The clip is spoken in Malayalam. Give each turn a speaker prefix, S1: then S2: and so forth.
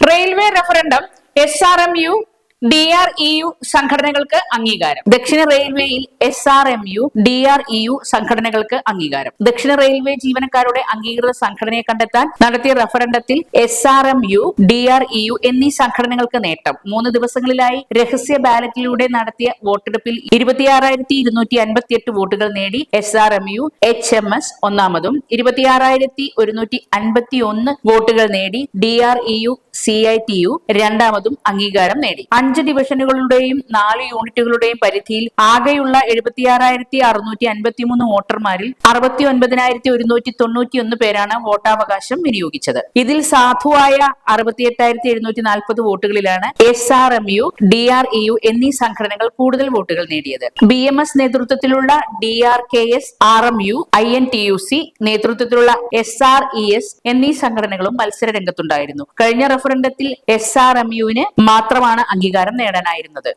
S1: റെയിൽവേ റഫറൻഡം SRMU DREU സംഘടനകൾക്ക് അംഗീകാരം. ദക്ഷിണ റെയിൽവേയിൽ SRMU DREU സംഘടനകൾക്ക് അംഗീകാരം. ദക്ഷിണ റെയിൽവേ ജീവനക്കാരുടെ അംഗീകൃത സംഘടനയെ കണ്ടെത്താൻ നടത്തിയ റഫറൻഡത്തിൽ SRMU DREU എന്നീ സംഘടനകൾക്ക് നേട്ടം. 3 ദിവസങ്ങളിലായി രഹസ്യ ബാലറ്റിലൂടെ നടത്തിയ വോട്ടെടുപ്പിൽ 26,258 വോട്ടുകൾ നേടി SRMU HMS ഒന്നാമതും 26,151 വോട്ടുകൾ നേടി DREU CITU രണ്ടാമതും അംഗീകാരം നേടി. 5 ഡിവിഷനുകളുടെയും 4 യൂണിറ്റുകളുടെയും പരിധിയിൽ ആകെയുള്ള 76,653 വോട്ടർമാരിൽ 69,191 പേരാണ് വോട്ടാവകാശം വിനിയോഗിച്ചത്. ഇതിൽ സാധുവായ 68,740 വോട്ടുകളിലാണ് SRMU DREU എന്നീ സംഘടനകൾ കൂടുതൽ വോട്ടുകൾ നേടിയത്. BMS നേതൃത്വത്തിലുള്ള DRKS RMU INTUC നേതൃത്വത്തിലുള്ള SRES എന്നീ സംഘടനകളും മത്സര രംഗത്തുണ്ടായിരുന്നു. കഴിഞ്ഞ റഫറൻഡത്തിൽ SRMUവിന് മാത്രമാണ് അംഗീകാരം നേടാനായിരുന്നത്.